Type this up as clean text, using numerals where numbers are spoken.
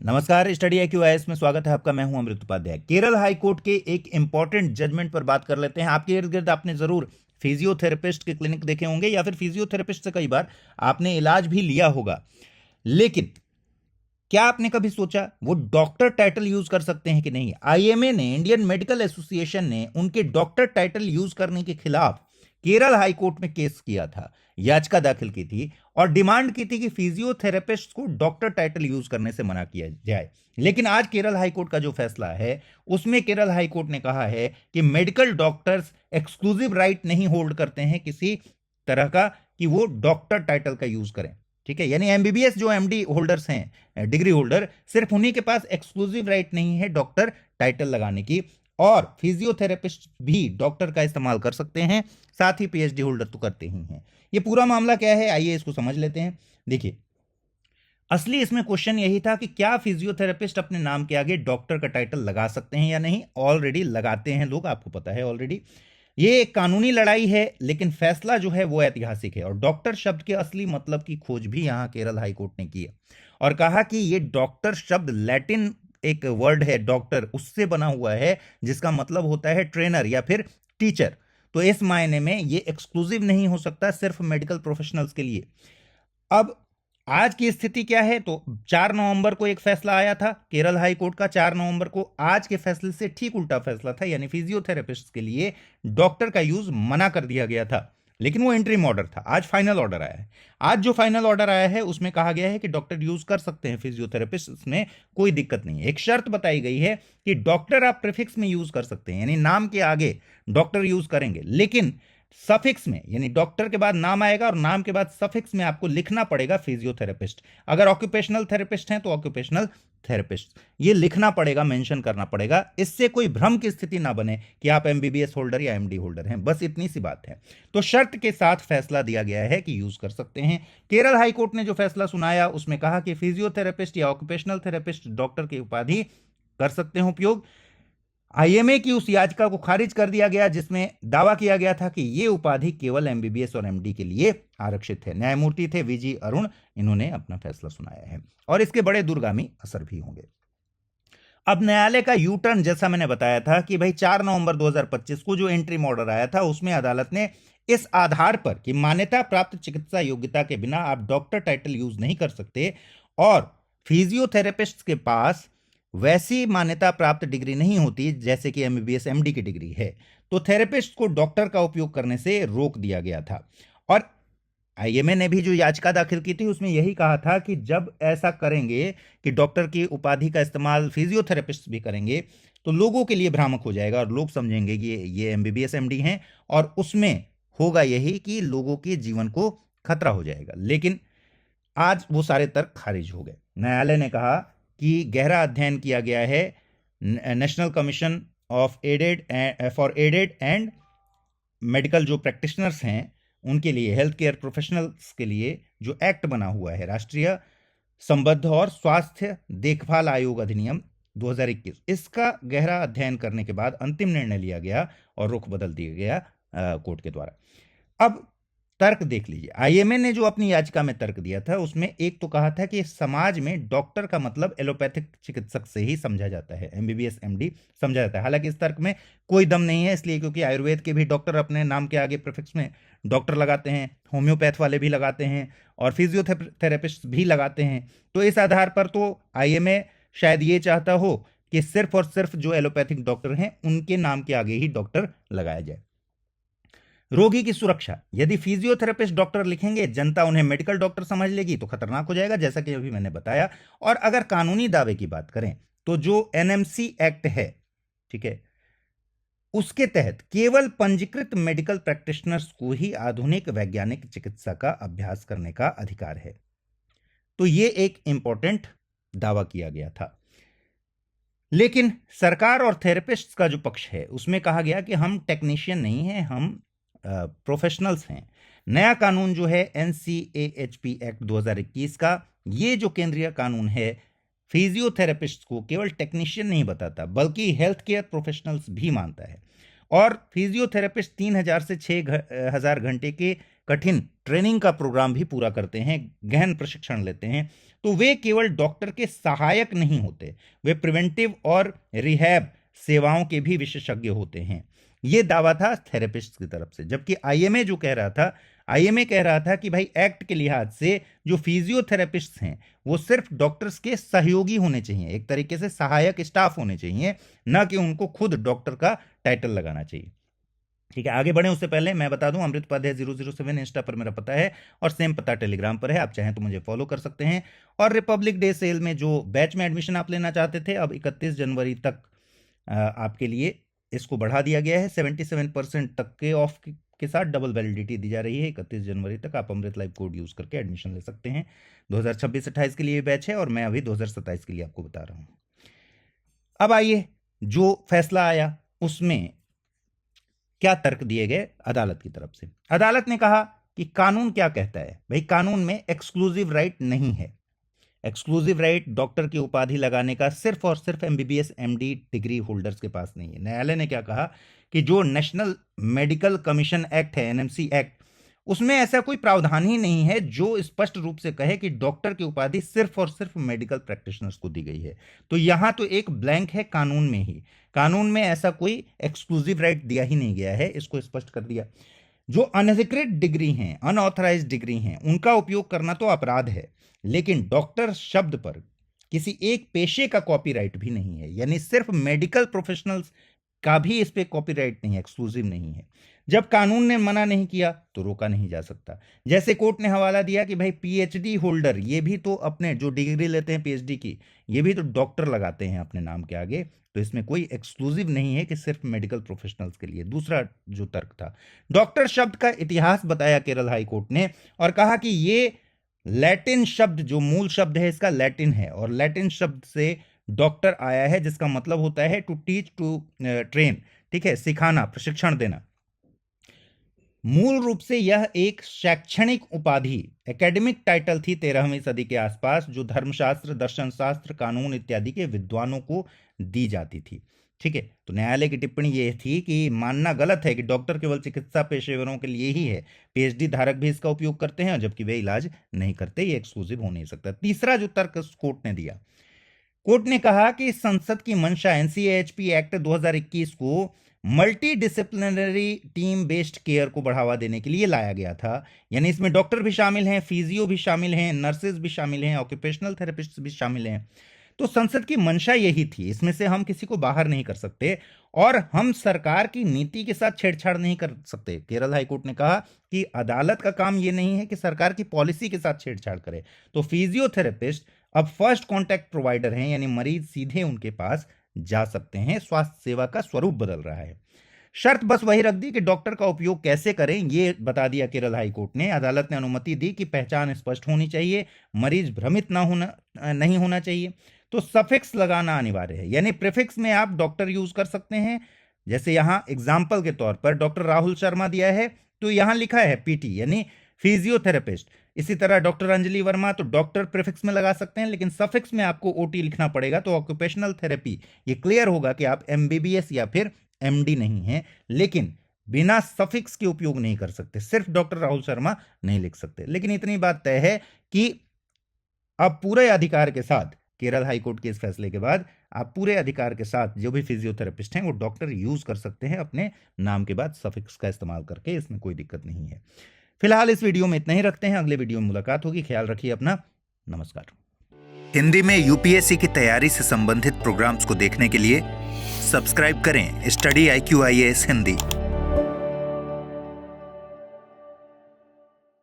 नमस्कार, study IQ में स्वागत है आपका। मैं हूं अमृत उपाध्याय। केरल हाई कोर्ट के एक इंपॉर्टेंट जजमेंट पर बात कर लेते हैं। आपके इर्द गिर्द आपने जरूर फिजियोथेरेपिस्ट के क्लिनिक देखे होंगे या फिर फिजियोथेरेपिस्ट से कई बार आपने इलाज भी लिया होगा। लेकिन क्या आपने कभी सोचा वो डॉक्टर टाइटल यूज कर सकते हैं कि नहीं? IMA ने, इंडियन मेडिकल एसोसिएशन ने, उनके डॉक्टर टाइटल यूज करने के खिलाफ केरल हाई कोर्ट में केस किया था, याचिका दाखिल की थी और डिमांड की थी कि फिजियोथेरेपिस्ट को डॉक्टर टाइटल यूज करने से मना किया जाए। लेकिन आज केरल हाई कोर्ट का जो फैसला है उसमें केरल हाई कोर्ट ने कहा है कि मेडिकल डॉक्टर्स एक्सक्लूसिव राइट नहीं होल्ड करते हैं किसी तरह का कि वो डॉक्टर टाइटल का यूज करें। ठीक है, यानी MBBS जो MD होल्डर्स हैं, डिग्री होल्डर, सिर्फ उन्हीं के पास एक्सक्लूसिव राइट नहीं है डॉक्टर टाइटल लगाने की, और फिजियोथेरेपिस्ट भी डॉक्टर का इस्तेमाल कर सकते हैं, साथ ही PhD होल्डर तो करते ही हैं। ये पूरा मामला क्या है, आइए इसको समझ लेते हैं। देखिए, असली इसमें क्वेश्चन यही था कि क्या फिजियोथेरेपिस्ट अपने नाम के आगे डॉक्टर का टाइटल लगा सकते हैं या नहीं। ऑलरेडी लगाते हैं लोग, आपको पता है ऑलरेडी। ये एक कानूनी लड़ाई है, लेकिन फैसला जो है वो ऐतिहासिक है। और डॉक्टर शब्द के असली मतलब की खोज भी यहां केरल हाईकोर्ट ने की है और कहा कि ये डॉक्टर शब्द लैटिन एक वर्ड है डॉक्टर, उससे बना हुआ है, जिसका मतलब होता है ट्रेनर या फिर टीचर। तो इस मायने में ये एक्सक्लूसिव नहीं हो सकता सिर्फ मेडिकल प्रोफेशनल्स के लिए। अब आज की स्थिति क्या है, तो 4 नवंबर को एक फैसला आया था केरल हाई कोर्ट का। 4 नवंबर को आज के फैसले से ठीक उल्टा फैसला था, यानी फिजियोथेरेपिस्ट के लिए डॉक्टर का यूज मना कर दिया गया था। लेकिन वो इंटरिम ऑर्डर था, आज फाइनल ऑर्डर आया है। आज जो फाइनल ऑर्डर आया है उसमें कहा गया है कि डॉक्टर यूज कर सकते हैं फिजियोथेरेपिस्ट, इसमें कोई दिक्कत नहीं है। एक शर्त बताई गई है कि डॉक्टर आप प्रीफिक्स में यूज कर सकते हैं, यानी नाम के आगे डॉक्टर यूज करेंगे, लेकिन सफिक्स में, यानी डॉक्टर के बाद नाम आएगा और नाम के बाद सफिक्स में आपको लिखना पड़ेगा फिजियोथेरेपिस्ट। अगर ऑक्यूपेशनल थेरेपिस्ट हैं तो ऑक्यूपेशनल थेरेपिस्ट, ये लिखना पड़ेगा, मेंशन करना पड़ेगा। इससे कोई भ्रम की स्थिति ना बने कि आप MBBS होल्डर या MD होल्डर हैं, बस इतनी सी बात है। तो शर्त के साथ फैसला दिया गया है कि यूज कर सकते हैं। केरल हाईकोर्ट ने जो फैसला सुनाया उसमें कहा कि फिजियोथेरेपिस्ट या ऑक्यूपेशनल थेरेपिस्ट डॉक्टर की उपाधि कर सकते हैं उपयोग। IMA की उस याचिका को खारिज कर दिया गया जिसमें दावा किया गया था कि यह उपाधि केवल MBBS और MD के लिए आरक्षित है। न्यायमूर्ति थे VG अरुण, इन्होंने अपना फैसला सुनाया है और इसके बड़े दूरगामी असर भी होंगे। अब न्यायालय का यू टर्न, जैसा मैंने बताया था कि भाई 4 नवंबर 2025 को जो इंटरिम ऑर्डर आया था उसमें अदालत ने इस आधार पर कि मान्यता प्राप्त चिकित्सा योग्यता के बिना आप डॉक्टर टाइटल यूज नहीं कर सकते और फिजियोथेरेपिस्ट के पास वैसी मान्यता प्राप्त डिग्री नहीं होती जैसे कि MBBS MD की डिग्री है, तो थेरेपिस्ट को डॉक्टर का उपयोग करने से रोक दिया गया था। और IMA ने भी जो याचिका दाखिल की थी उसमें यही कहा था कि जब ऐसा करेंगे कि डॉक्टर की उपाधि का इस्तेमाल फिजियोथेरेपिस्ट भी करेंगे तो लोगों के लिए भ्रामक हो जाएगा और लोग समझेंगे कि ये MBBS MD हैं, और उसमें होगा यही कि लोगों के जीवन को खतरा हो जाएगा। लेकिन आज वो सारे तर्क खारिज हो गए। न्यायालय ने कहा कि गहरा अध्ययन किया गया है national commission of aided for aided and medical जो प्रैक्टिशनर्स हैं उनके लिए, हेल्थ केयर प्रोफेशनल्स के लिए जो एक्ट बना हुआ है, राष्ट्रीय संबद्ध और स्वास्थ्य देखभाल आयोग अधिनियम 2021, इसका गहरा अध्ययन करने के बाद अंतिम निर्णय लिया गया और रुख बदल दिया गया कोर्ट के द्वारा। अब तर्क देख लीजिए, IMA ने जो अपनी याचिका में तर्क दिया था उसमें एक तो कहा था कि समाज में डॉक्टर का मतलब एलोपैथिक चिकित्सक से ही समझा जाता है, MBBS MD समझा जाता है। हालांकि इस तर्क में कोई दम नहीं है, इसलिए क्योंकि आयुर्वेद के भी डॉक्टर अपने नाम के आगे प्रीफिक्स में डॉक्टर लगाते हैं, होम्योपैथ वाले भी लगाते हैं और फिजियोथेरेपिस्ट भी लगाते हैं। तो इस आधार पर तो IMA शायद ये चाहता हो कि सिर्फ और सिर्फ जो एलोपैथिक डॉक्टर हैं उनके नाम के आगे ही डॉक्टर लगाया जाए। रोगी की सुरक्षा, यदि फिजियोथेरेपिस्ट डॉक्टर लिखेंगे जनता उन्हें मेडिकल डॉक्टर समझ लेगी तो खतरनाक हो जाएगा, जैसा कि अभी मैंने बताया। और अगर कानूनी दावे की बात करें तो जो NMC एक्ट है, ठीक है, उसके तहत केवल पंजीकृत मेडिकल प्रैक्टिशनर्स को ही आधुनिक वैज्ञानिक चिकित्सा का अभ्यास करने का अधिकार है। तो यह एक इंपॉर्टेंट दावा किया गया था। लेकिन सरकार और थेरेपिस्ट का जो पक्ष है उसमें कहा गया कि हम टेक्नीशियन नहीं हैं, हम प्रोफेशनल्स हैं। नया कानून जो है NCAHP एक्ट 2021 का, ये जो केंद्रीय कानून है फिजियोथेरेपिस्ट को केवल टेक्नीशियन नहीं बताता बल्कि हेल्थ केयर प्रोफेशनल्स भी मानता है। और फिजियोथेरेपिस्ट 3000 से 6000 घंटे के कठिन ट्रेनिंग का प्रोग्राम भी पूरा करते हैं, गहन प्रशिक्षण लेते हैं, तो वे केवल डॉक्टर के सहायक नहीं होते, वे प्रिवेंटिव और रिहैब सेवाओं के भी विशेषज्ञ होते हैं। ये दावा था थेरेपिस्ट की तरफ से। जबकि आईएमए कह रहा था कि भाई एक्ट के लिहाज से जो फिजियोथेरेपिस्ट हैं वो सिर्फ डॉक्टर्स के सहयोगी होने चाहिए, एक तरीके से सहायक स्टाफ होने चाहिए, ना कि उनको खुद डॉक्टर का टाइटल लगाना चाहिए। ठीक है, आगे बढ़े उससे पहले मैं बता दूं, अमृत उपाध्याय 007 इंस्टा पर मेरा पता है और सेम पता टेलीग्राम पर है, आप चाहें तो मुझे फॉलो कर सकते हैं। और रिपब्लिक डे सेल में जो बैच में एडमिशन आप लेना चाहते थे, अब 31 जनवरी तक आपके लिए इसको बढ़ा दिया गया है। 77% तक के ऑफ के साथ डबल वैलिडिटी दी जा रही है। 31 जनवरी तक आप अमृत लाइव कोड यूज करके एडमिशन ले सकते हैं। 2026-28 के लिए बैच है और मैं अभी 2027 के लिए आपको बता रहा हूं। अब आइए, जो फैसला आया उसमें क्या तर्क दिए गए अदालत की तरफ से। अदालत ने कहा कि कानून क्या कहता है। भाई, कानून में एक्सक्लूसिव राइट नहीं है। एक्सक्लूसिव राइट डॉक्टर की उपाधि लगाने का सिर्फ और सिर्फ एमबीबीएस एमडी डिग्री होल्डर्स के पास नहीं है। न्यायालय ने क्या कहा कि जो नेशनल मेडिकल कमीशन एक्ट है, एनएमसी एक्ट, उसमें ऐसा कोई प्रावधान ही नहीं है जो स्पष्ट रूप से कहे कि डॉक्टर की उपाधि सिर्फ और सिर्फ मेडिकल प्रैक्टिशनर्स को दी गई है। तो यहां तो एक ब्लैंक है कानून में ही। कानून में ऐसा कोई एक्सक्लूसिव राइट दिया ही नहीं गया है, इसको स्पष्ट कर दिया। जो अनधिकृत डिग्री हैं, अनऑथराइज डिग्री हैं, उनका उपयोग करना तो अपराध है, लेकिन डॉक्टर शब्द पर किसी एक पेशे का कॉपीराइट भी नहीं है। यानी सिर्फ मेडिकल प्रोफेशनल्स का भी इस पे कॉपीराइट नहीं है, एक्सक्लूसिव नहीं है। जब कानून ने मना नहीं किया तो रोका नहीं जा सकता। जैसे कोर्ट ने हवाला दिया कि भाई पीएचडी होल्डर, ये भी तो अपने जो डिग्री लेते हैं पीएचडी की, ये भी तो डॉक्टर लगाते हैं अपने नाम के आगे, तो इसमें कोई एक्सक्लूसिव नहीं है कि सिर्फ मेडिकल प्रोफेशनल्स के लिए। दूसरा जो तर्क था, डॉक्टर शब्द का इतिहास बताया केरल हाई कोर्ट ने और कहा कि ये लैटिन शब्द, जो मूल शब्द है इसका लैटिन है, और लैटिन शब्द से डॉक्टर आया है, जिसका मतलब होता है टू टीच, टू ट्रेन। ठीक है, सिखाना, प्रशिक्षण देना। मूल रूप से यह एक शैक्षणिक उपाधि, एकेडमिक टाइटल थी 13वीं सदी के आसपास, जो धर्मशास्त्र, दर्शन शास्त्र, कानून इत्यादि के विद्वानों को दी जाती थी। ठीक है, तो न्यायालय की टिप्पणी यह थी कि मानना गलत है कि डॉक्टर केवल चिकित्सा पेशेवरों के लिए ही है, पीएचडी धारक भी इसका उपयोग करते हैं, जबकि वे इलाज नहीं करते, ये एक्सक्लूसिव हो नहीं सकता। तीसरा जो तर्क कोर्ट ने दिया, कोर्ट ने कहा कि संसद की मंशा एनसीएएचपी एक्ट 2021 को multi disciplinary team based care को बढ़ावा देने के लिए लाया गया था। यानी इसमें डॉक्टर भी शामिल हैं, फिजियो भी शामिल हैं, नर्सेज भी शामिल हैं, ऑक्यूपेशनल थेरेपिस्ट भी शामिल हैं। तो संसद की मंशा यही थी, इसमें से हम किसी को बाहर नहीं कर सकते और हम सरकार की नीति के साथ छेड़छाड़ नहीं कर सकते। केरल हाईकोर्ट ने कहा कि अदालत का काम यह नहीं है कि सरकार की पॉलिसी के साथ छेड़छाड़ करे। तो फिजियोथेरेपिस्ट अब फर्स्ट कॉन्टैक्ट प्रोवाइडर हैं, यानी मरीज सीधे उनके पास जा सकते हैं। स्वास्थ्य सेवा का स्वरूप बदल रहा है। शर्त बस वही रख दी कि डॉक्टर का उपयोग कैसे करें, यह बता दिया केरल हाईकोर्ट ने। अदालत ने अनुमति दी कि पहचान स्पष्ट होनी चाहिए, मरीज भ्रमित नहीं होना चाहिए। तो सफिक्स लगाना अनिवार्य है, यानी प्रीफिक्स में आप डॉक्टर यूज कर सकते हैं। जैसे यहां एग्जाम्पल के तौर पर डॉक्टर राहुल शर्मा दिया है, तो यहां लिखा है पीटी, यानी फिजियोथेरेपिस्ट। इसी तरह डॉक्टर अंजलि वर्मा, तो डॉक्टर प्रीफिक्स में लगा सकते हैं, लेकिन सफिक्स में आपको ओटी लिखना पड़ेगा। तो ऑक्यूपेशनल थेरेपी, ये क्लियर होगा कि आप एमबीबीएस या फिर एमडी नहीं है, लेकिन बिना सफिक्स के उपयोग नहीं कर सकते। सिर्फ डॉक्टर राहुल शर्मा नहीं लिख सकते। लेकिन इतनी बात तय है कि अब पूरे अधिकार के साथ, केरल हाईकोर्ट के इस फैसले के बाद, आप पूरे अधिकार के साथ जो भी फिजियोथेरेपिस्ट हैं वो डॉक्टर यूज कर सकते हैं अपने नाम के बाद सफिक्स का इस्तेमाल करके, इसमें कोई दिक्कत नहीं है। फिलहाल इस वीडियो में इतना ही रखते हैं, अगले वीडियो में मुलाकात होगी। ख्याल रखिए अपना, नमस्कार। हिंदी में यूपीएससी की तैयारी से संबंधित प्रोग्राम्स को देखने के लिए सब्सक्राइब करें स्टडी IQ IAS हिंदी।